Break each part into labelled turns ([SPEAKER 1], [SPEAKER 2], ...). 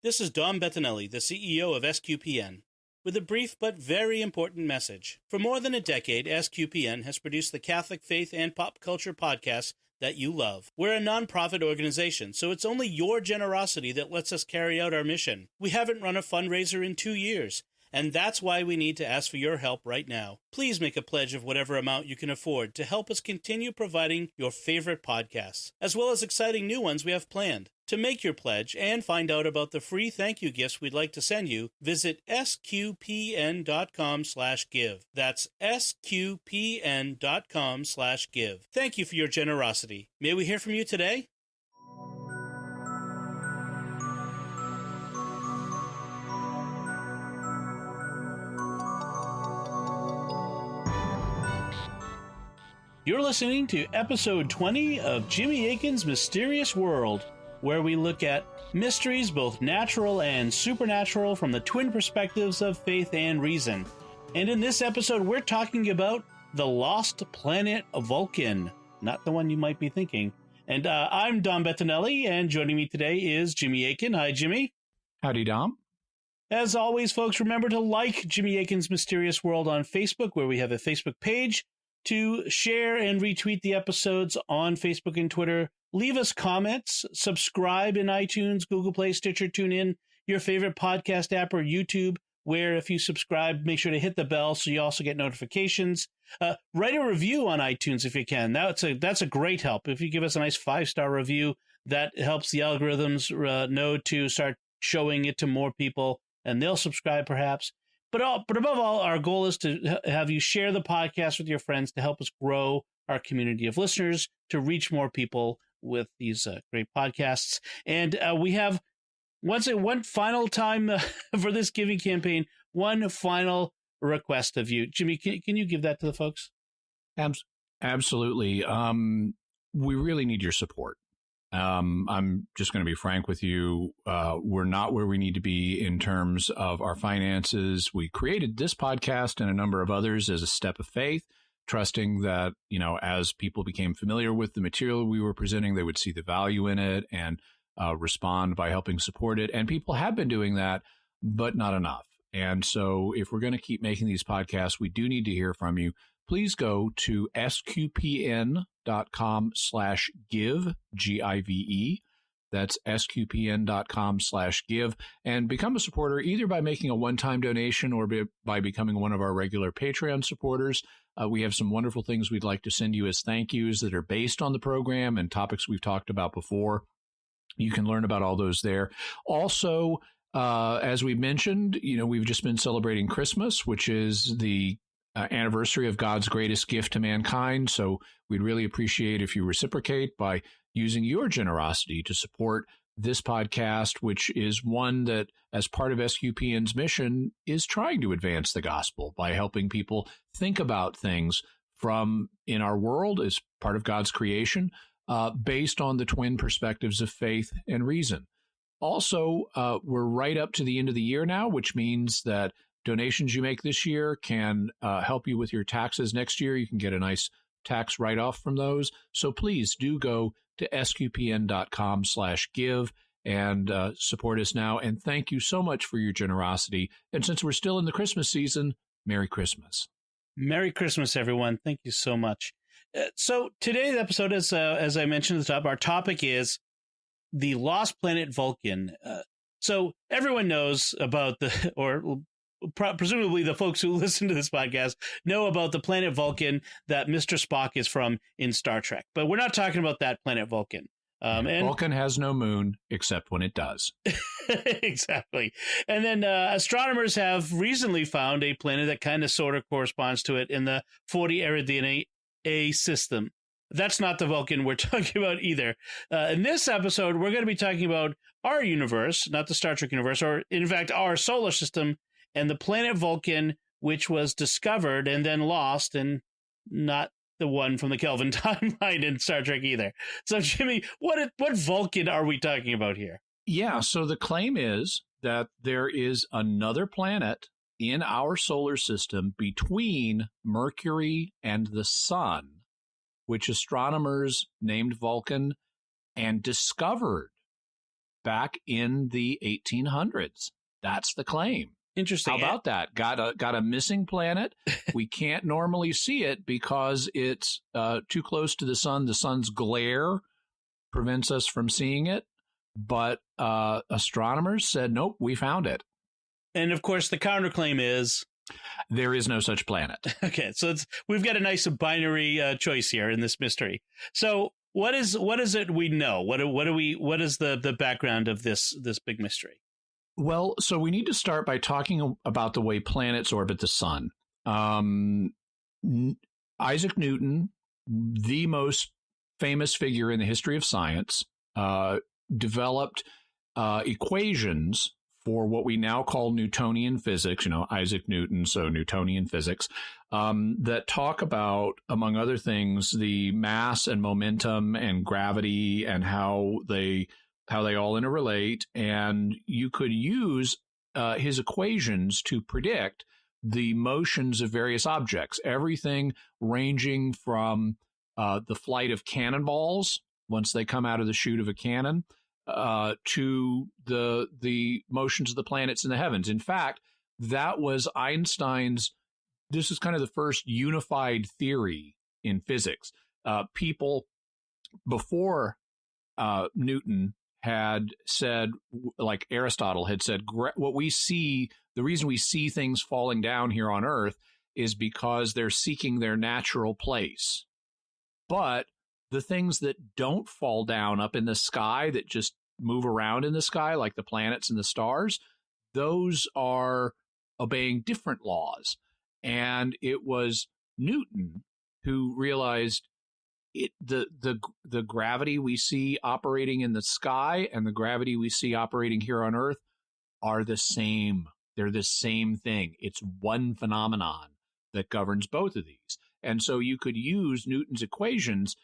[SPEAKER 1] This is Dom Bettinelli, the CEO of sqpn, with a brief but very important message. For more than a decade, sqpn has produced the Catholic faith and pop culture podcasts that you love. We're a non-profit organization, so it's only your generosity that lets us carry out our mission. We haven't run a fundraiser in 2 years, and that's why we need to ask for your help right now. Please make a pledge of whatever amount you can afford to help us continue providing your favorite podcasts, as well as exciting new ones we have planned. To make your pledge and find out about the free thank you gifts we'd like to send you, visit sqpn.com/give. That's sqpn.com/give. Thank you for your generosity. May we hear from you today? You're listening to episode 20 of Jimmy Akin's Mysterious World, where we look at mysteries both natural and supernatural from the twin perspectives of faith and reason. And in this episode, we're talking about the lost planet Vulcan, not the one you might be thinking. And I'm Dom Bettinelli, and joining me today is Jimmy Akin. Hi, Jimmy.
[SPEAKER 2] Howdy, Dom.
[SPEAKER 1] As always, folks, remember to like Jimmy Akin's Mysterious World on Facebook, where we have a Facebook page, to share and retweet the episodes on Facebook and Twitter. Leave us comments, subscribe in iTunes, Google Play, Stitcher, TuneIn, your favorite podcast app, or YouTube, where if you subscribe, make sure to hit the bell so you also get notifications. Write a review on iTunes if you can. That's a great help. If you give us a nice 5-star review, that helps the algorithms know to start showing it to more people, and they'll subscribe perhaps. But above all, our goal is to have you share the podcast with your friends to help us grow our community of listeners, to reach more people with these great podcasts. And we have, one final time for this giving campaign, one final request of you. Jimmy, can you give that to the folks?
[SPEAKER 2] Absolutely. We really need your support. I'm just going to be frank with you. We're not where we need to be in terms of our finances. We created this podcast and a number of others as a step of faith, trusting that, as people became familiar with the material we were presenting, they would see the value in it and respond by helping support it. And people have been doing that, but not enough. And so if we're going to keep making these podcasts, we do need to hear from you. Please go to sqpn.com/give, Give. That's sqpn.com/give, and become a supporter either by making a one-time donation or by becoming one of our regular Patreon supporters. We have some wonderful things we'd like to send you as thank yous that are based on the program and topics we've talked about before. You can learn about all those there. Also, as we mentioned, we've just been celebrating Christmas, which is the anniversary of God's greatest gift to mankind. So we'd really appreciate if you reciprocate by using your generosity to support this podcast, which is one that, as part of sqpn's mission, is trying to advance the gospel by helping people think about things from in our world as part of God's creation, based on the twin perspectives of faith and reason. Also, we're right up to the end of the year now, which means that donations you make this year can help you with your taxes next year. You can get a nice tax write-off from those. So please do go to sqpn.com/give and support us now. And thank you so much for your generosity. And since we're still in the Christmas season, Merry Christmas.
[SPEAKER 1] Merry Christmas, everyone. Thank you so much. So today's episode, as I mentioned at the top, our topic is the lost planet Vulcan. So everyone knows about presumably the folks who listen to this podcast know about the planet Vulcan that Mr. Spock is from in Star Trek. But we're not talking about that planet Vulcan.
[SPEAKER 2] And Vulcan has no moon, except when it does.
[SPEAKER 1] Exactly. And then astronomers have recently found a planet that kind of sort of corresponds to it in the 40 Eridani A system. That's not the Vulcan we're talking about either. In this episode, we're going to be talking about our universe, not the Star Trek universe, or in fact, our solar system, and the planet Vulcan, which was discovered and then lost, and not the one from the Kelvin timeline in Star Trek either. So, Jimmy, what Vulcan are we talking about here?
[SPEAKER 2] Yeah, so the claim is that there is another planet in our solar system between Mercury and the Sun, which astronomers named Vulcan and discovered back in the 1800s. That's the claim.
[SPEAKER 1] Interesting.
[SPEAKER 2] How about that? Got a missing planet. We can't normally see it because it's too close to the sun. The sun's glare prevents us from seeing it. But astronomers said, nope, we found it.
[SPEAKER 1] And of course, the counterclaim is
[SPEAKER 2] there is no such planet.
[SPEAKER 1] Okay, so we've got a nice binary choice here in this mystery. So what is it we know? What is the background of this big mystery?
[SPEAKER 2] Well, so we need to start by talking about the way planets orbit the sun. Isaac Newton, the most famous figure in the history of science, developed equations for what we now call Newtonian physics, Isaac Newton, so Newtonian physics, that talk about, among other things, the mass and momentum and gravity and how they all interrelate. And you could use his equations to predict the motions of various objects, everything ranging from the flight of cannonballs once they come out of the chute of a cannon, to the motions of the planets in the heavens. In fact, that was Einstein's. This is kind of the first unified theory in physics. People before Newton had said, like Aristotle had said, what we see, the reason we see things falling down here on Earth is because they're seeking their natural place. But the things that don't fall down up in the sky, that just move around in the sky, like the planets and the stars, those are obeying different laws. And it was Newton who realized the gravity we see operating in the sky and the gravity we see operating here on Earth are the same. They're the same thing. It's one phenomenon that governs both of these. And so you could use Newton's equations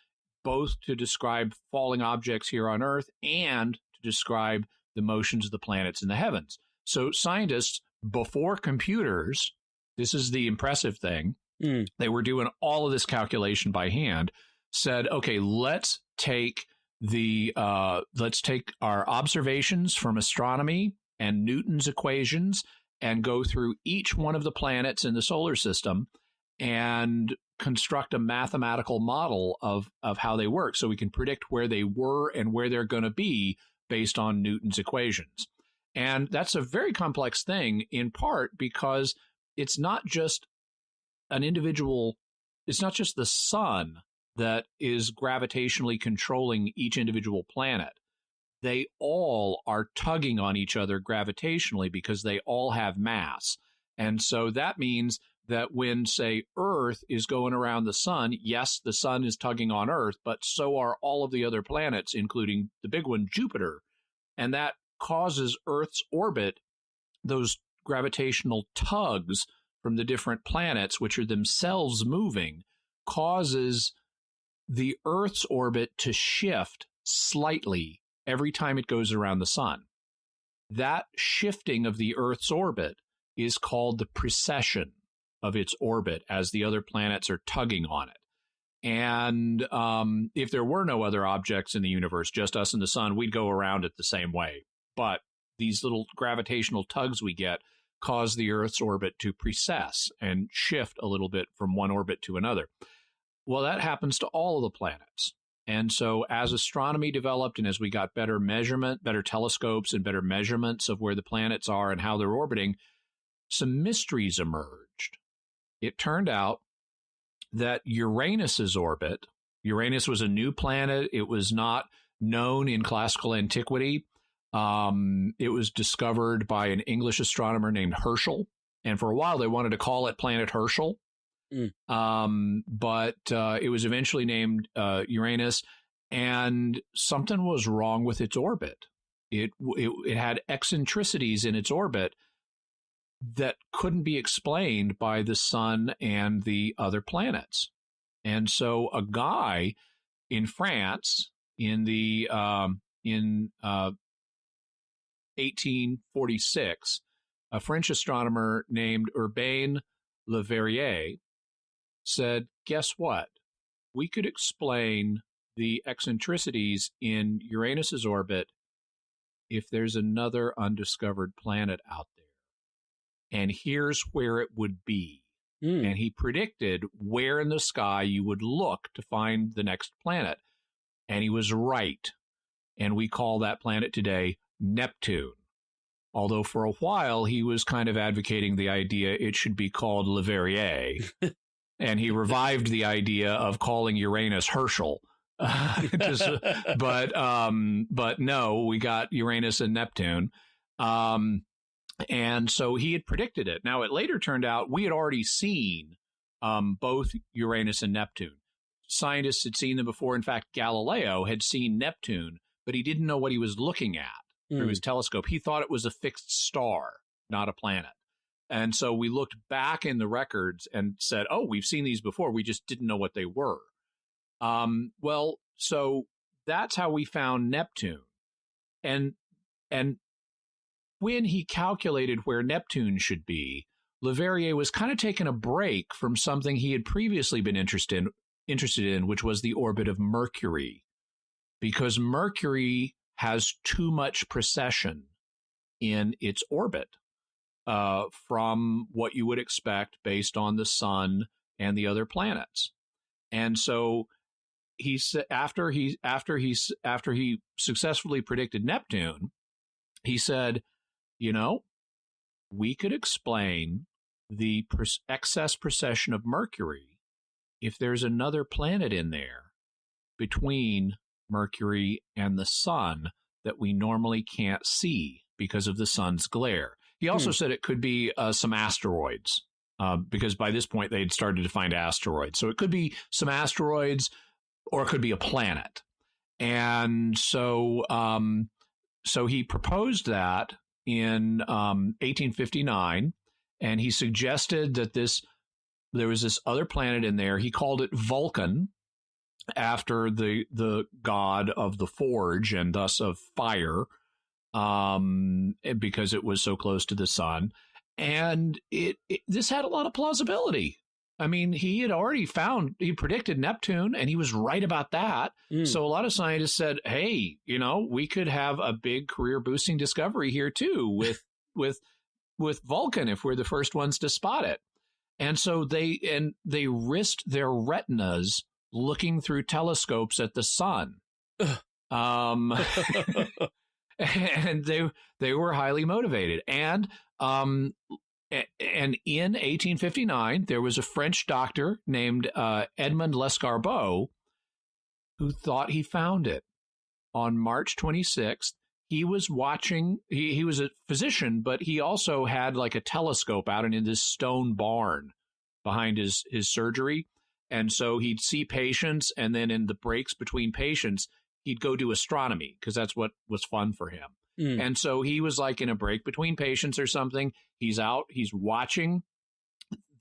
[SPEAKER 2] both to describe falling objects here on Earth and to describe the motions of the planets in the heavens. So scientists, before computers, this is the impressive thing, they were doing all of this calculation by hand, said, okay, let's take our observations from astronomy and Newton's equations and go through each one of the planets in the solar system and construct a mathematical model of how they work so we can predict where they were and where they're going to be based on Newton's equations. And that's a very complex thing, in part because it's not just it's not just the sun that is gravitationally controlling each individual planet. They all are tugging on each other gravitationally because they all have mass. And so that means that when, say, Earth is going around the sun, yes, the sun is tugging on Earth, but so are all of the other planets, including the big one, Jupiter. And that causes Earth's orbit, those gravitational tugs from the different planets, which are themselves moving, causes the Earth's orbit to shift slightly every time it goes around the sun. That shifting of the Earth's orbit is called the precession of its orbit as the other planets are tugging on it. And if there were no other objects in the universe, just us and the sun, we'd go around it the same way. But these little gravitational tugs we get cause the Earth's orbit to precess and shift a little bit from one orbit to another. Well, that happens to all of the planets. And so as astronomy developed and as we got better telescopes and better measurements of where the planets are and how they're orbiting, some mysteries emerged. It turned out that Uranus's orbit, Uranus was a new planet. It was not known in classical antiquity. It was discovered by an English astronomer named Herschel. And for a while, they wanted to call it Planet Herschel. But it was eventually named Uranus, and something was wrong with its orbit. It had eccentricities in its orbit that couldn't be explained by the sun and the other planets. And so a guy in France in 1846, a French astronomer named Urbain Le Verrier said, guess what? We could explain the eccentricities in Uranus's orbit if there's another undiscovered planet out there, and here's where it would be. And he predicted where in the sky you would look to find the next planet. And he was right. And we call that planet today Neptune. Although for a while he was kind of advocating the idea it should be called Leverrier. And he revived the idea of calling Uranus Herschel. But no, we got Uranus and Neptune. And so he had predicted it. Now, it later turned out we had already seen both Uranus and Neptune. Scientists had seen them before. In fact, Galileo had seen Neptune, but he didn't know what he was looking at through his telescope. He thought it was a fixed star, not a planet. And so we looked back in the records and said, oh, we've seen these before. We just didn't know what they were. Well, so that's how we found Neptune. And when he calculated where Neptune should be, Leverrier was kind of taking a break from something he had previously been interested in, which was the orbit of Mercury, because Mercury has too much precession in its orbit from what you would expect based on the sun and the other planets. And so he said, after he successfully predicted Neptune, he said, you know, we could explain the excess precession of Mercury if there's another planet in there between Mercury and the sun that we normally can't see because of the sun's glare. He also said it could be some asteroids, because by this point they'd started to find asteroids. So it could be some asteroids, or it could be a planet. And so he proposed that in 1859, and he suggested that there was this other planet in there. He called it Vulcan, after the god of the forge and thus of fire, because it was so close to the sun. And this had a lot of plausibility. I mean, he predicted Neptune, and he was right about that. So a lot of scientists said, hey, you know, we could have a big career boosting discovery here too with Vulcan if we're the first ones to spot it. And so they risked their retinas looking through telescopes at the sun. And they were highly motivated. And in 1859, there was a French doctor named Edmond Lescarbault who thought he found it. On March 26th, he was watching, he was a physician, but he also had like a telescope out in this stone barn behind his surgery. And so he'd see patients, and then in the breaks between patients, he'd go do astronomy because that's what was fun for him. And so he was like in a break between patients or something. He's out, he's watching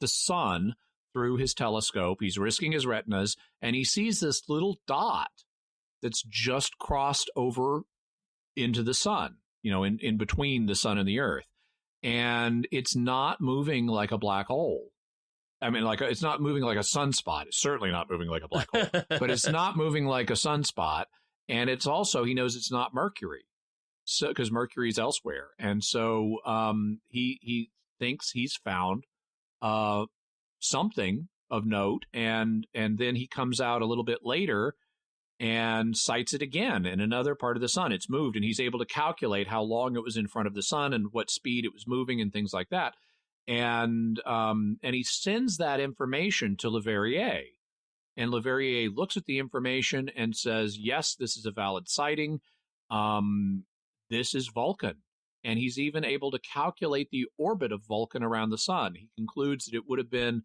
[SPEAKER 2] the sun through his telescope. He's risking his retinas, and he sees this little dot that's just crossed over into the sun, you know, in between the sun and the earth. And it's not moving like a black hole. I mean, it's not moving like a sunspot. It's certainly not moving like a black hole, but it's not moving like a sunspot. And it's also, he knows it's not Mercury, so because Mercury's elsewhere. And so he thinks he's found something of note. And then he comes out a little bit later and sights it again in another part of the sun. It's moved, and he's able to calculate how long it was in front of the sun and what speed it was moving and things like that. And he sends that information to Leverrier, and Leverrier looks at the information and says, yes, this is a valid sighting. This is Vulcan. And he's even able to calculate the orbit of Vulcan around the sun. He concludes that it would have been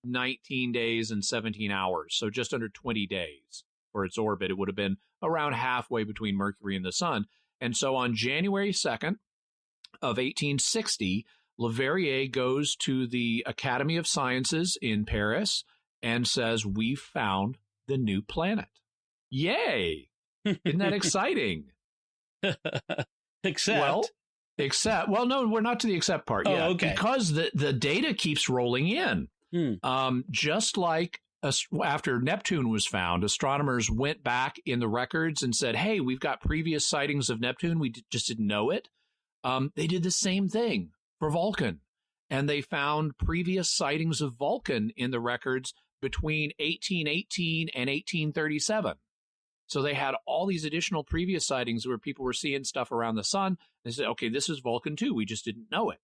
[SPEAKER 2] 19 days and 17 hours, so just under 20 days for its orbit. It would have been around halfway between Mercury and the sun. And so on January 2nd of 1860, Leverrier goes to the Academy of Sciences in Paris and says, we found the new planet. Yay! Isn't that exciting?
[SPEAKER 1] Except,
[SPEAKER 2] no, we're not to the except part yet.
[SPEAKER 1] Okay.
[SPEAKER 2] Because the data keeps rolling in. Just like after Neptune was found, astronomers went back in the records and said, hey, we've got previous sightings of Neptune. We just didn't know it. They did the same thing for Vulcan, and they found previous sightings of Vulcan in the records between 1818 and 1837. So they had all these additional previous sightings where people were seeing stuff around the sun. They said, okay, this is Vulcan too. We just didn't know it.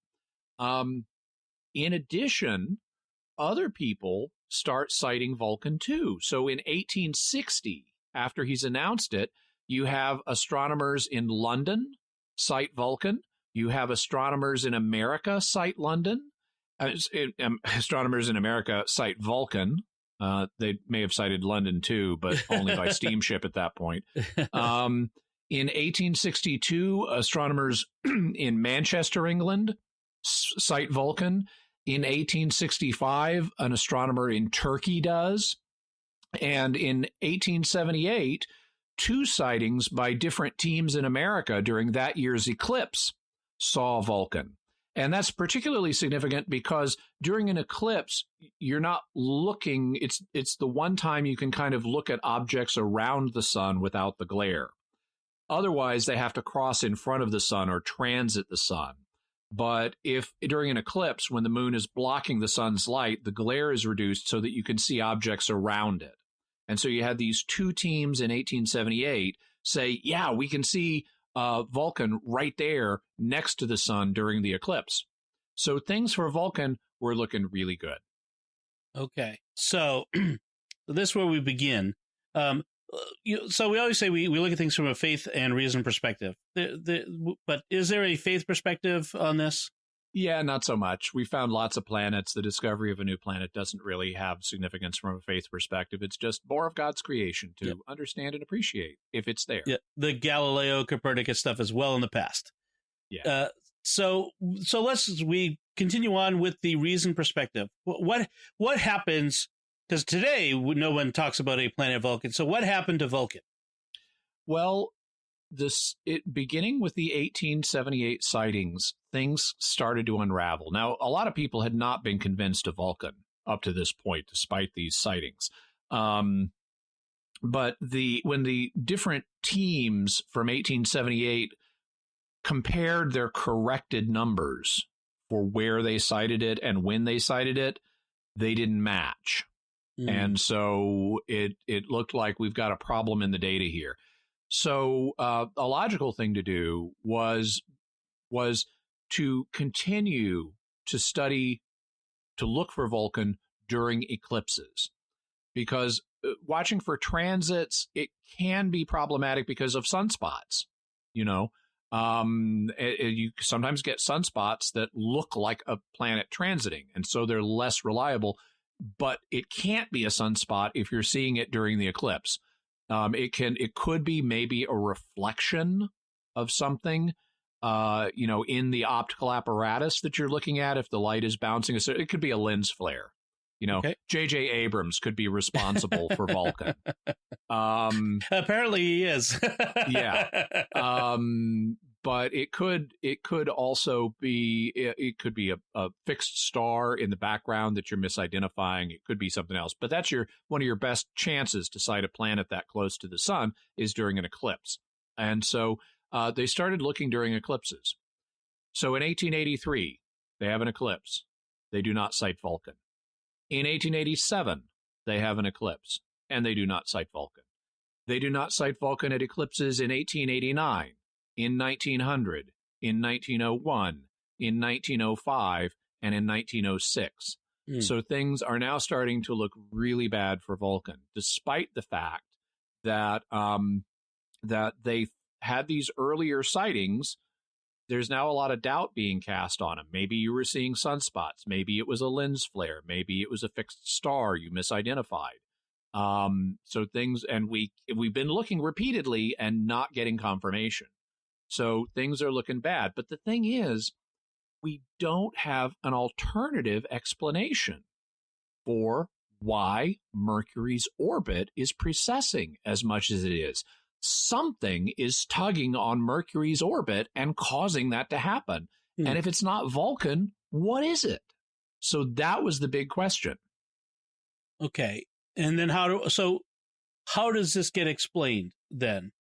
[SPEAKER 2] In addition, other people start citing Vulcan too. So in 1860, after he's announced it, you have astronomers in London cite Vulcan. You have astronomers in America cite London. Astronomers in America cite Vulcan. They may have cited London too, but only by steamship at that point. In 1862, astronomers in Manchester, England, cite Vulcan. In 1865, an astronomer in Turkey does. And in 1878, 2 sightings by different teams in America during that year's eclipse saw Vulcan. And that's particularly significant because during an eclipse, you're not looking, it's the one time you can kind of look at objects around the sun without the glare. Otherwise, they have to cross in front of the sun or transit the sun. But if during an eclipse, when the moon is blocking the sun's light, the glare is reduced so that you can see objects around it. And so you had these 2 teams in 1878 say, yeah, we can see Vulcan right there next to the sun during the eclipse. So things for Vulcan were looking really good.
[SPEAKER 1] Okay. So this is where we begin. So we always say we look at things from a faith and reason perspective. But is there a faith perspective on this?
[SPEAKER 2] Yeah, not so much. We found lots of planets. The discovery of a new planet doesn't really have significance from a faith perspective. It's just more of God's creation to understand and appreciate if it's there. Yeah,
[SPEAKER 1] the Galileo Copernicus stuff is well in the past.
[SPEAKER 2] Yeah.
[SPEAKER 1] So we continue on with the reason perspective. What happens? Because today no one talks about a planet Vulcan. So what happened to Vulcan?
[SPEAKER 2] Well, beginning with the 1878 sightings, things started to unravel. Now, a lot of people had not been convinced of Vulcan up to this point, despite these sightings. But when the different teams from 1878 compared their corrected numbers for where they cited it and when they cited it, they didn't match. And so it looked like we've got a problem in the data here. So a logical thing to do was to continue to study, to look for Vulcan during eclipses, because watching for transits, it can be problematic because of sunspots. You sometimes get sunspots that look like a planet transiting, and so they're less reliable. But it can't be a sunspot if you're seeing it during the eclipse. It could be maybe a reflection of something, in the optical apparatus that you're looking at. If the light is bouncing, so it could be a lens flare. Okay. J.J. Abrams could be responsible for Vulcan.
[SPEAKER 1] Apparently he is.
[SPEAKER 2] Yeah. But it could also be, it could be a fixed star in the background that you're misidentifying. It could be something else. But that's one of your best chances to sight a planet that close to the sun is during an eclipse. And so they started looking during eclipses. So in 1883, they have an eclipse. They do not cite Vulcan. In 1887, they have an eclipse, and they do not cite Vulcan. They do not cite Vulcan at eclipses in 1889. In 1900, in 1901, in 1905, and in 1906. So things are now starting to look really bad for Vulcan, despite the fact that that they had these earlier sightings. There's now a lot of doubt being cast on them. Maybe you were seeing sunspots. Maybe it was a lens flare. Maybe it was a fixed star you misidentified. So things, and we've been looking repeatedly and not getting confirmation. So things are looking bad. But the thing is, we don't have an alternative explanation for why Mercury's orbit is precessing as much as it is. Something is tugging on Mercury's orbit and causing that to happen. And if it's not Vulcan, what is it? So that was the big question.
[SPEAKER 1] Okay. And then how does this get explained then?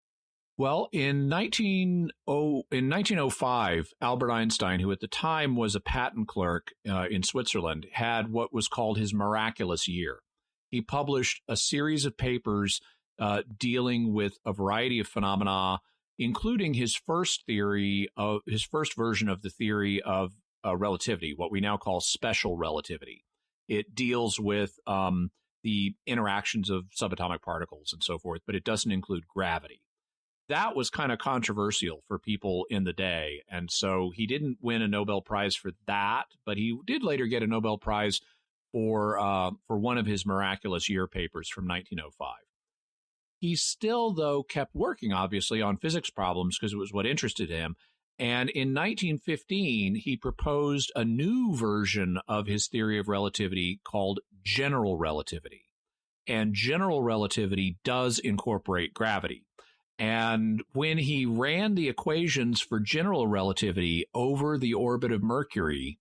[SPEAKER 2] Well, in 1905, Albert Einstein, who at the time was a patent clerk in Switzerland, had what was called his miraculous year. He published a series of papers dealing with a variety of phenomena, including his first version of the theory of relativity, what we now call special relativity. It deals with the interactions of subatomic particles and so forth, but it doesn't include gravity. That was kind of controversial for people in the day, and so he didn't win a Nobel Prize for that, but he did later get a Nobel Prize for one of his miraculous year papers from 1905. He still, though, kept working, obviously, on physics problems because it was what interested him. And in 1915, he proposed a new version of his theory of relativity called general relativity. And general relativity does incorporate gravity. And when he ran the equations for general relativity over the orbit of Mercury,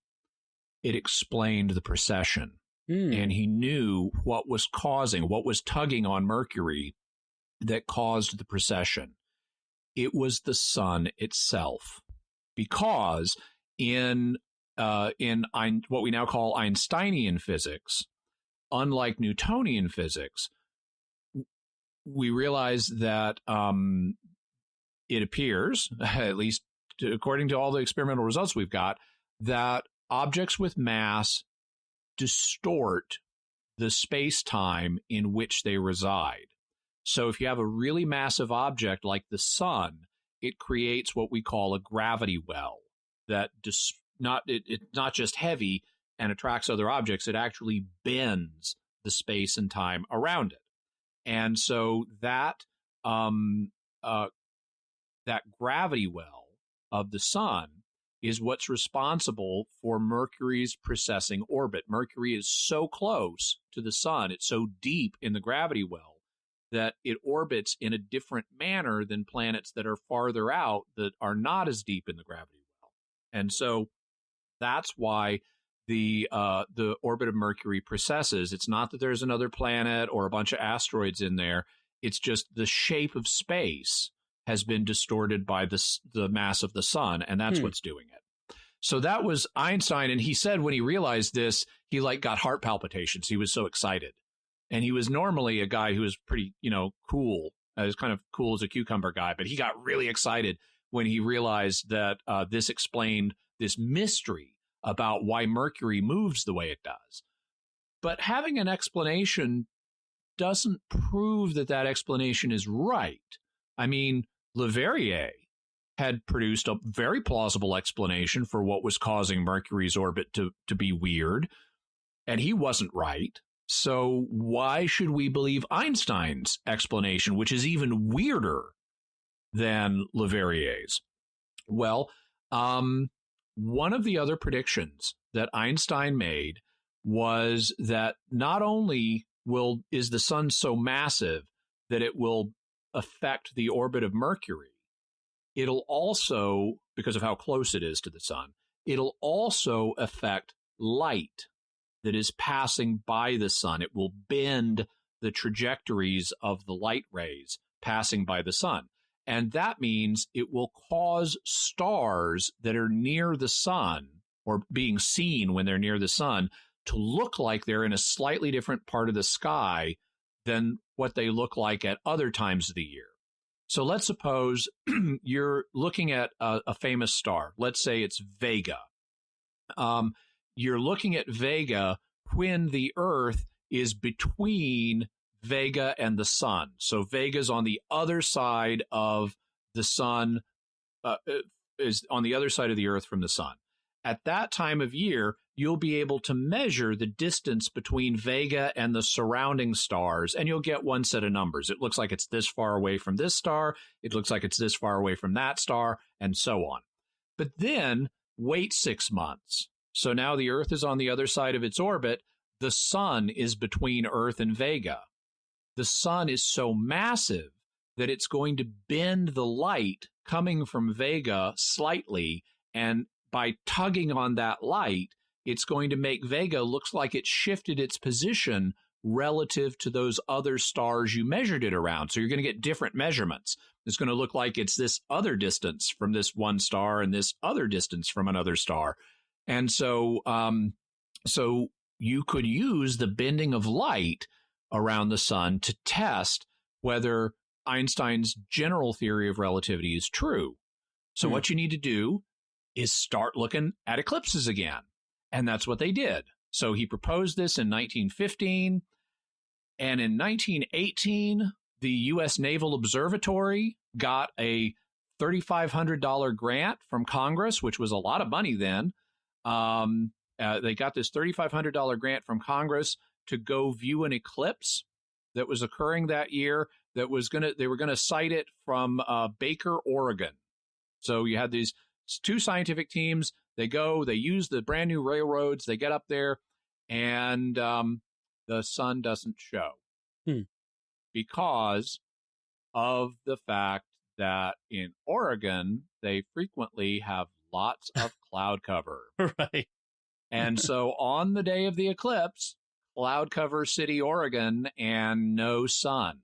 [SPEAKER 2] it explained the precession. And he knew what was tugging on Mercury that caused the precession. It was the sun itself. Because in what we now call Einsteinian physics, unlike Newtonian physics, we realize that it appears, at least according to all the experimental results we've got, that objects with mass distort the space-time in which they reside. So if you have a really massive object like the sun, it creates what we call a gravity well that it's not just heavy and attracts other objects, it actually bends the space and time around it. And so that gravity well of the sun is what's responsible for Mercury's precessing orbit. Mercury is so close to the sun, it's so deep in the gravity well, that it orbits in a different manner than planets that are farther out that are not as deep in the gravity well. And so that's why the orbit of Mercury precesses. It's not that there's another planet or a bunch of asteroids in there. It's just the shape of space has been distorted by the mass of the sun, and that's what's doing it. So that was Einstein, and he said when he realized this, he got heart palpitations. He was so excited. And he was normally a guy who was pretty, cool. He was kind of cool as a cucumber guy, but he got really excited when he realized that this explained this mystery about why Mercury moves the way it does. But having an explanation doesn't prove that explanation is right. I mean, Leverrier had produced a very plausible explanation for what was causing Mercury's orbit to be weird, and he wasn't right. So why should we believe Einstein's explanation, which is even weirder than Leverrier's? Well, one of the other predictions that Einstein made was that not only is the sun so massive that it will affect the orbit of Mercury, it'll also, because of how close it is to the sun, it'll also affect light that is passing by the sun. It will bend the trajectories of the light rays passing by the sun. And that means it will cause stars that are near the sun or being seen when they're near the sun to look like they're in a slightly different part of the sky than what they look like at other times of the year. So let's suppose you're looking at a famous star. Let's say it's Vega. You're looking at Vega when the Earth is between Vega and the sun. So Vega's on the other side of the sun, is on the other side of the Earth from the sun. At that time of year, you'll be able to measure the distance between Vega and the surrounding stars, and you'll get one set of numbers. It looks like it's this far away from this star. It looks like it's this far away from that star, and so on. But then wait 6 months. So now the Earth is on the other side of its orbit. The sun is between Earth and Vega. The sun is so massive that it's going to bend the light coming from Vega slightly, and by tugging on that light, it's going to make Vega look like it shifted its position relative to those other stars you measured it around. So you're going to get different measurements. It's going to look like it's this other distance from this one star and this other distance from another star. And so, so you could use the bending of light around the sun to test whether Einstein's general theory of relativity is true. So what you need to do is start looking at eclipses again. And that's what they did. So he proposed this in 1915. And in 1918, the U.S. Naval Observatory got a $3,500 grant from Congress, which was a lot of money then. They got this $3,500 grant from Congress to go view an eclipse that was occurring that year. They were gonna sight it from Baker, Oregon. So you had these two scientific teams. They go, they use the brand new railroads. They get up there, and the sun doesn't show because of the fact that in Oregon, they frequently have lots of cloud cover.
[SPEAKER 1] Right.
[SPEAKER 2] And so on the day of the eclipse, cloud cover city, Oregon, and no sun.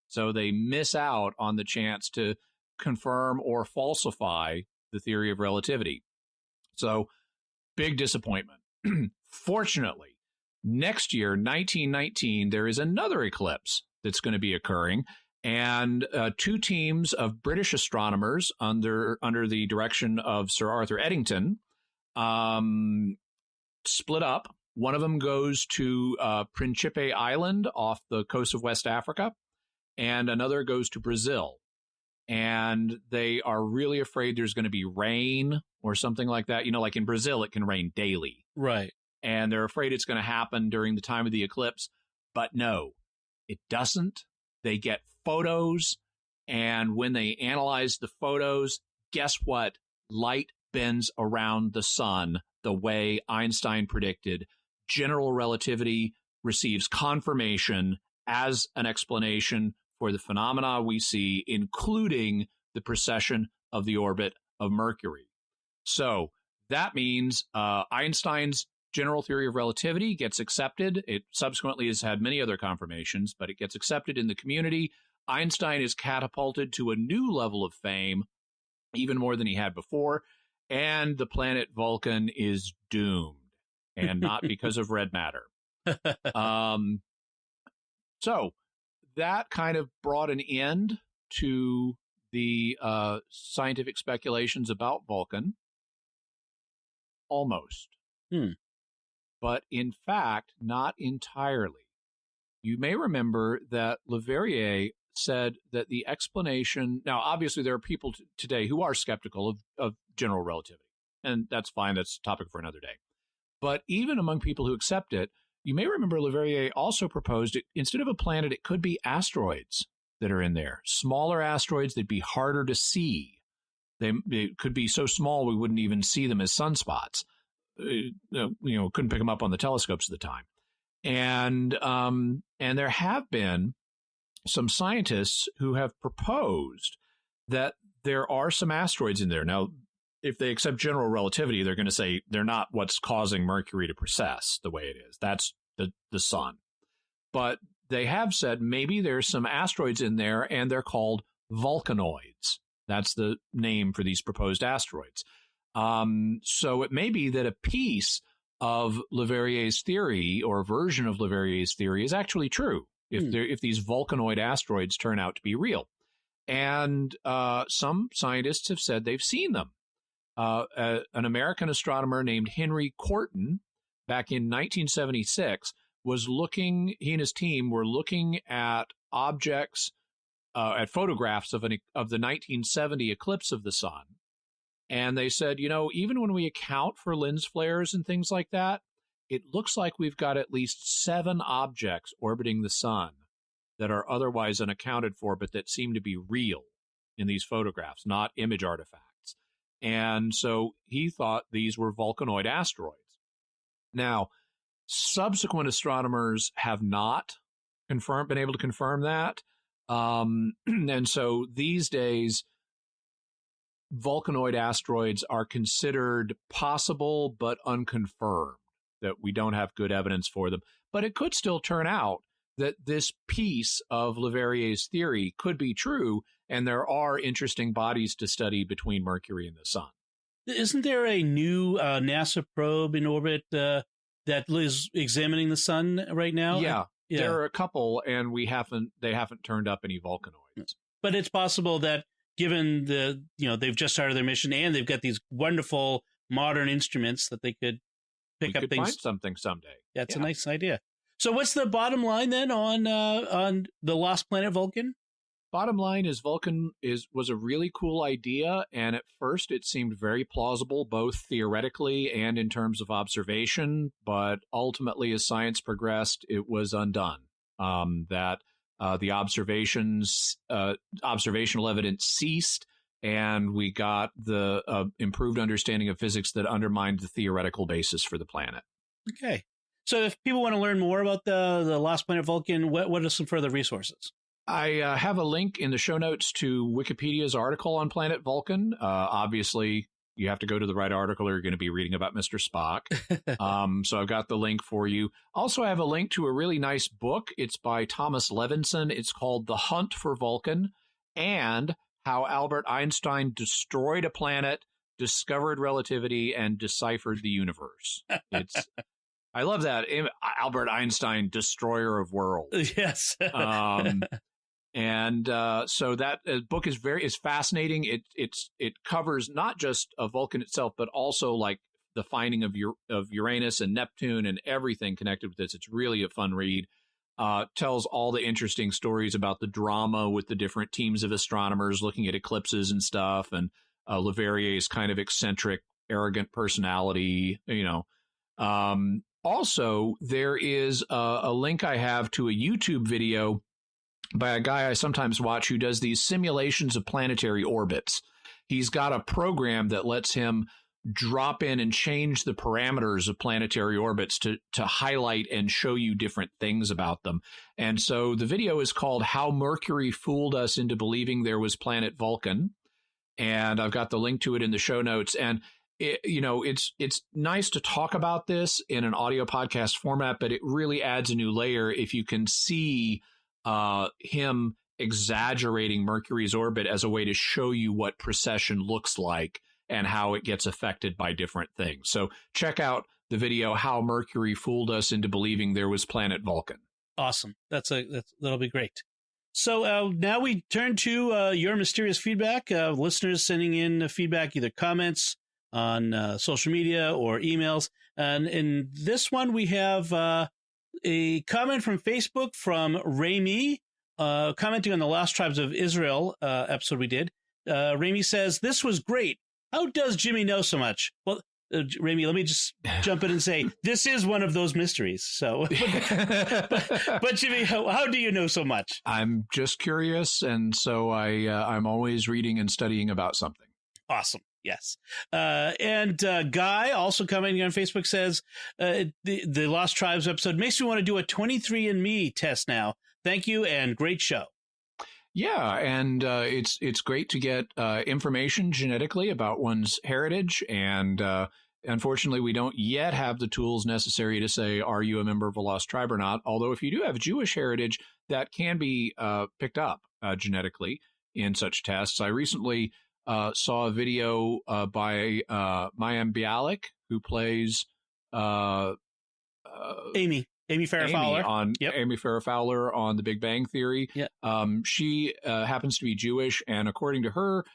[SPEAKER 2] So they miss out on the chance to confirm or falsify the theory of relativity. So big disappointment. Fortunately, next year, 1919, there is another eclipse that's going to be occurring. And two teams of British astronomers under the direction of Sir Arthur Eddington split up. One of them goes to Principe Island off the coast of West Africa, and another goes to Brazil. And they are really afraid there's going to be rain or something like that. You know, like in Brazil, it can rain daily.
[SPEAKER 1] Right.
[SPEAKER 2] And they're afraid it's going to happen during the time of the eclipse. But no, it doesn't. They get photos. And when they analyze the photos, guess what? Light bends around the sun the way Einstein predicted. General relativity receives confirmation as an explanation for the phenomena we see, including the precession of the orbit of Mercury. So that means Einstein's general theory of relativity gets accepted. It subsequently has had many other confirmations, but it gets accepted in the community. Einstein is catapulted to a new level of fame, even more than he had before, and the planet Vulcan is doomed, and not because of red matter. So that kind of brought an end to the scientific speculations about Vulcan. Almost. But in fact, not entirely. You may remember that Leverrier said that the explanation... Now, obviously, there are people today who are skeptical of general relativity, and that's fine. That's a topic for another day. But even among people who accept it, you may remember Leverrier also proposed it, instead of a planet, it could be asteroids that are in there. Smaller asteroids that'd be harder to see. They could be so small we wouldn't even see them as sunspots. Couldn't pick them up on the telescopes at the time. And there have been some scientists who have proposed that there are some asteroids in there. Now, if they accept general relativity, they're going to say they're not what's causing Mercury to precess the way it is. That's the sun. But they have said maybe there's some asteroids in there, and they're called vulcanoids. That's the name for these proposed asteroids. So it may be that a piece of Leverrier's theory, or a version of Leverrier's theory, is actually true if these vulcanoid asteroids turn out to be real. And some scientists have said they've seen them. An American astronomer named Henry Corton, back in 1976, was looking, he and his team were looking at objects, at photographs of the 1970 eclipse of the sun. And they said, even when we account for lens flares and things like that, it looks like we've got at least 7 objects orbiting the sun that are otherwise unaccounted for, but that seem to be real in these photographs, not image artifacts. And so he thought these were vulcanoid asteroids. Now, subsequent astronomers have not been able to confirm that. And so these days, vulcanoid asteroids are considered possible but unconfirmed, that we don't have good evidence for them. But it could still turn out that this piece of Leverrier's theory could be true, and there are interesting bodies to study between Mercury and the sun.
[SPEAKER 1] Isn't there a new NASA probe in orbit that is examining the sun right now?
[SPEAKER 2] Yeah, there are a couple, and they haven't turned up any vulcanoids.
[SPEAKER 1] But it's possible that given they've just started their mission and they've got these wonderful modern instruments that they could pick up things.
[SPEAKER 2] Find something someday.
[SPEAKER 1] That's a nice idea. So what's the bottom line then on the lost planet Vulcan?
[SPEAKER 2] Bottom line is Vulcan was a really cool idea, and at first it seemed very plausible, both theoretically and in terms of observation. But ultimately, as science progressed, it was undone. The observational evidence ceased, and we got the improved understanding of physics that undermined the theoretical basis for the planet.
[SPEAKER 1] Okay. So if people want to learn more about the lost planet Vulcan, what are some further resources?
[SPEAKER 2] I have a link in the show notes to Wikipedia's article on planet Vulcan. Obviously, you have to go to the right article or you're going to be reading about Mr. Spock. So I've got the link for you. Also, I have a link to a really nice book. It's by Thomas Levinson. It's called The Hunt for Vulcan, and How Albert Einstein Destroyed a Planet, Discovered Relativity, and Deciphered the Universe. I love that. Albert Einstein, destroyer of worlds.
[SPEAKER 1] Yes.
[SPEAKER 2] So that book is fascinating. It covers not just Vulcan itself, but also like the finding of Uranus and Neptune and everything connected with this. It's really a fun read. Tells all the interesting stories about the drama with the different teams of astronomers looking at eclipses and stuff, and Leverrier's kind of eccentric, arrogant personality. Also, there is a link I have to a YouTube video by a guy I sometimes watch who does these simulations of planetary orbits. He's got a program that lets him drop in and change the parameters of planetary orbits to highlight and show you different things about them. And so the video is called How Mercury Fooled Us into Believing There Was Planet Vulcan. And I've got the link to it in the show notes. And it's nice to talk about this in an audio podcast format, but it really adds a new layer if you can see him exaggerating Mercury's orbit as a way to show you what precession looks like and how it gets affected by different things. So check out the video, How Mercury Fooled Us into Believing There Was Planet Vulcan.
[SPEAKER 1] Awesome. That'll be great. So now we turn to your mysterious feedback. Listeners sending in feedback, either comments on social media or emails. And in this one, we have a comment from Facebook from Rami, commenting on the Lost Tribes of Israel episode we did. Rami says, "This was great. How does Jimmy know so much?" Well, Rami, let me just jump in and say, this is one of those mysteries. So, but Jimmy, how do you know so much?
[SPEAKER 2] I'm just curious, and so I'm always reading and studying about something.
[SPEAKER 1] Awesome. Yes. And Guy, also commenting on Facebook, says, the Lost Tribes episode makes me want to do a 23andMe test now. Thank you, and great show.
[SPEAKER 2] Yeah, and it's great to get information genetically about one's heritage, and unfortunately, we don't yet have the tools necessary to say, are you a member of a lost tribe or not? Although if you do have Jewish heritage, that can be picked up genetically in such tests. I recently saw a video by Mayim Bialik, who plays
[SPEAKER 1] Amy Farrah Fowler.
[SPEAKER 2] Amy Farrah Fowler on The Big Bang Theory.
[SPEAKER 1] Yep.
[SPEAKER 2] She happens to be Jewish, and according to her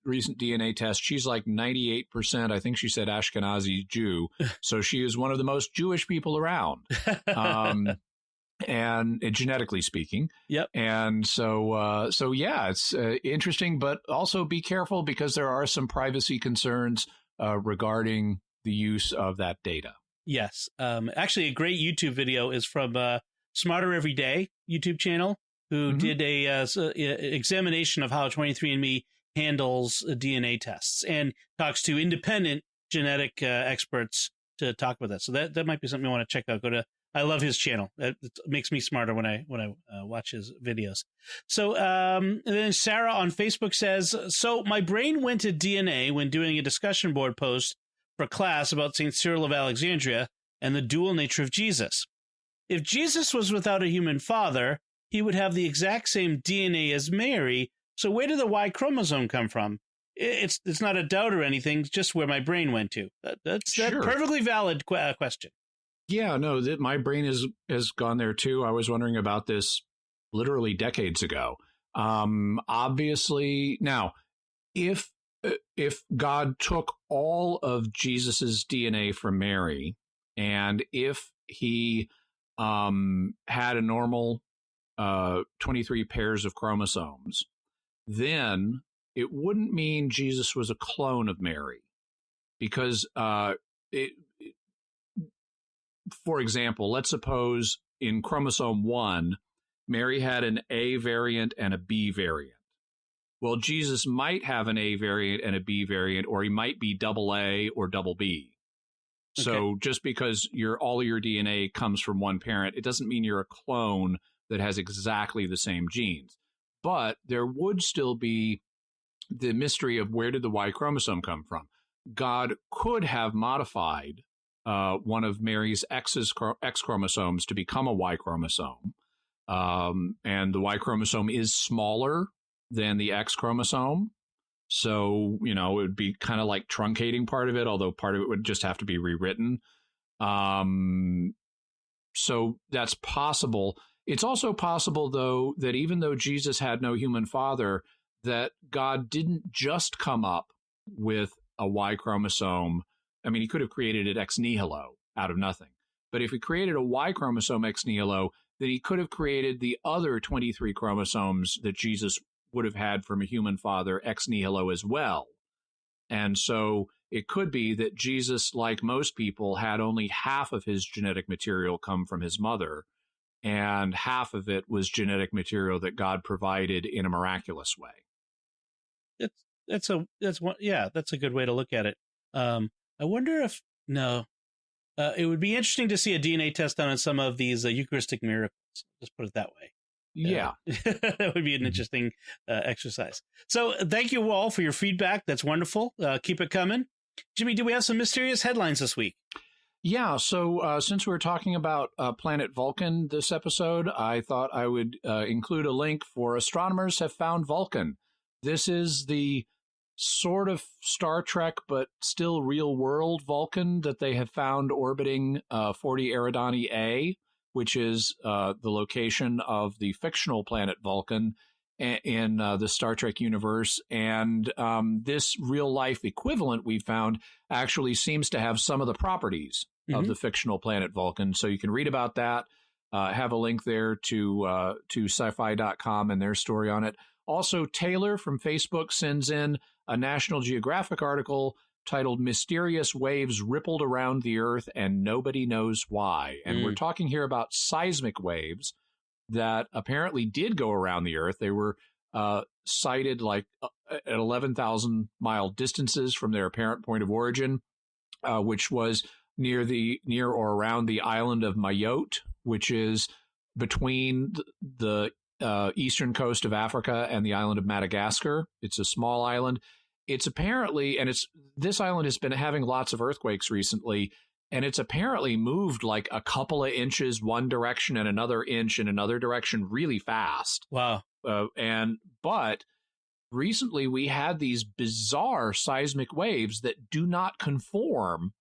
[SPEAKER 2] recent DNA test, she's like 98%, I think she said Ashkenazi Jew. So she is one of the most Jewish people around. And genetically speaking.
[SPEAKER 1] Yep.
[SPEAKER 2] And so yeah, it's interesting, but also be careful because there are some privacy concerns regarding the use of that data.
[SPEAKER 1] Yes. Actually, a great YouTube video is from Smarter Every Day YouTube channel, who did a examination of how 23andMe handles DNA tests and talks to independent genetic experts to talk about that. So that might be something you want to check out. I love his channel. It makes me smarter when I watch his videos. So and then Sarah on Facebook says, so my brain went to DNA when doing a discussion board post for class about St. Cyril of Alexandria and the dual nature of Jesus. if Jesus was without a human father, he would have the exact same DNA as Mary. So where did the Y chromosome come from? It's not a doubt or anything, just where my brain went to. That's a perfectly valid question.
[SPEAKER 2] Yeah, no, my brain has gone there too. I was wondering about this literally decades ago. Obviously, now, if God took all of Jesus's DNA from Mary, and if he had a normal 23 pairs of chromosomes, then it wouldn't mean Jesus was a clone of Mary, because for example, let's suppose in chromosome 1, Mary had an A variant and a B variant. Well, Jesus might have an A variant and a B variant, or he might be double A or double B. Okay. So just because all of your DNA comes from one parent, it doesn't mean you're a clone that has exactly the same genes. But there would still be the mystery of where did the Y chromosome come from? God could have modified one of Mary's X chromosomes to become a Y chromosome. And the Y chromosome is smaller than the X chromosome. So, it would be kind of like truncating part of it, although part of it would just have to be rewritten. So that's possible. It's also possible, though, that even though Jesus had no human father, that God didn't just come up with a Y chromosome. I mean, he could have created it ex nihilo out of nothing. But if he created a Y chromosome ex nihilo, then he could have created the other 23 chromosomes that Jesus would have had from a human father ex nihilo as well. And so it could be that Jesus, like most people, had only half of his genetic material come from his mother, and half of it was genetic material that God provided in a miraculous way.
[SPEAKER 1] That's a good way to look at it. I wonder if it would be interesting to see a DNA test done on some of these Eucharistic miracles. Just put it that way.
[SPEAKER 2] Yeah,
[SPEAKER 1] that would be an interesting exercise. So thank you all for your feedback. That's wonderful. Keep it coming. Jimmy, do we have some mysterious headlines this week?
[SPEAKER 2] Yeah, so since we're talking about planet Vulcan this episode, I thought I would include a link for astronomers have found Vulcan. This is the sort of Star Trek, but still real world Vulcan that they have found orbiting 40 Eridani A, which is the location of the fictional planet Vulcan in the Star Trek universe. And this real life equivalent we found actually seems to have some of the properties of the fictional planet Vulcan. So you can read about that. Have a link there to sci-fi.com and their story on it. Also, Taylor from Facebook sends in a National Geographic article titled Mysterious Waves Rippled Around the Earth and Nobody Knows Why. And we're talking here about seismic waves that apparently did go around the Earth. They were sighted like at 11,000 mile distances from their apparent point of origin, which was near or around the island of Mayotte, which is between the eastern coast of Africa and the island of Madagascar. It's a small island. It's apparently, this island has been having lots of earthquakes recently, and it's apparently moved like a couple of inches one direction and another inch in another direction really fast.
[SPEAKER 1] Wow.
[SPEAKER 2] But recently we had these bizarre seismic waves that do not conform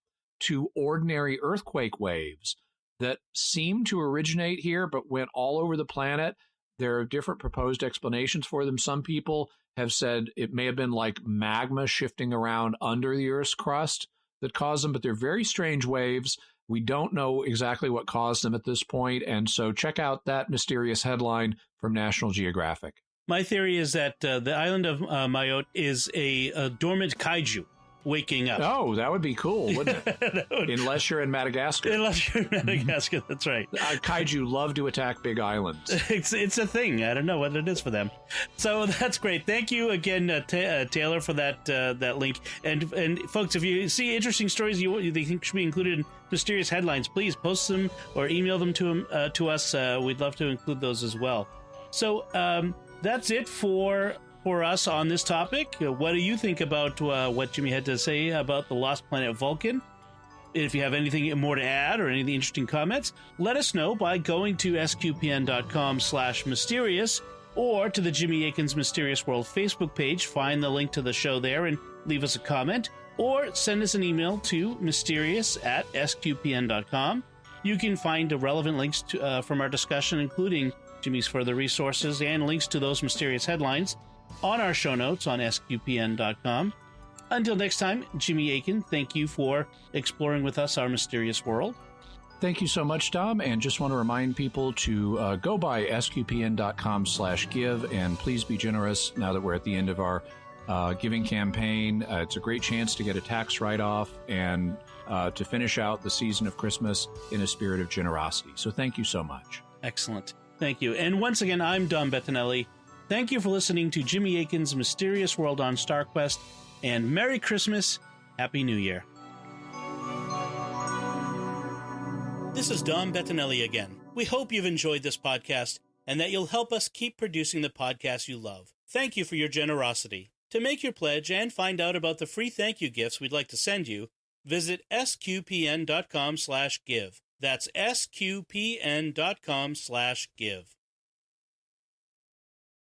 [SPEAKER 2] to ordinary earthquake waves that seem to originate here but went all over the planet. There are different proposed explanations for them. Some people have said it may have been like magma shifting around under the Earth's crust that caused them, but they're very strange waves. We don't know exactly what caused them at this point, and so check out that mysterious headline from National Geographic.
[SPEAKER 1] My theory is that the island of Mayotte is a dormant kaiju waking up.
[SPEAKER 2] Oh, that would be cool, wouldn't it? Unless you're in Madagascar.
[SPEAKER 1] Unless you're in Madagascar, that's right.
[SPEAKER 2] Kaiju love to attack big islands.
[SPEAKER 1] It's a thing. I don't know what it is for them. So that's great. Thank you again, Taylor, for that link. And folks, if you see interesting stories you think should be included in mysterious headlines, please post them or email them to us. We'd love to include those as well. So that's it for us on this topic. What do you think about what Jimmy had to say about the lost planet Vulcan? If you have anything more to add or any interesting comments, let us know by going to sqpn.com/mysterious or to the Jimmy Akin's Mysterious World Facebook page. Find the link to the show there and leave us a comment, or send us an email to mysterious@sqpn.com. You can find the relevant links from our discussion, including Jimmy's further resources and links to those mysterious headlines, on our show notes on sqpn.com. Until next time, Jimmy Akin, thank you for exploring with us our mysterious world.
[SPEAKER 2] Thank you so much, Dom. And just want to remind people to go by sqpn.com/give, and please be generous now that we're at the end of our giving campaign. It's a great chance to get a tax write-off and to finish out the season of Christmas in a spirit of generosity. So thank you so much.
[SPEAKER 1] Excellent. Thank you. And once again, I'm Dom Bettinelli. Thank you for listening to Jimmy Akin's Mysterious World on StarQuest, and Merry Christmas, Happy New Year. This is Dom Bettinelli again. We hope you've enjoyed this podcast and that you'll help us keep producing the podcast you love. Thank you for your generosity. To make your pledge and find out about the free thank you gifts we'd like to send you, visit sqpn.com/give. That's sqpn.com/give.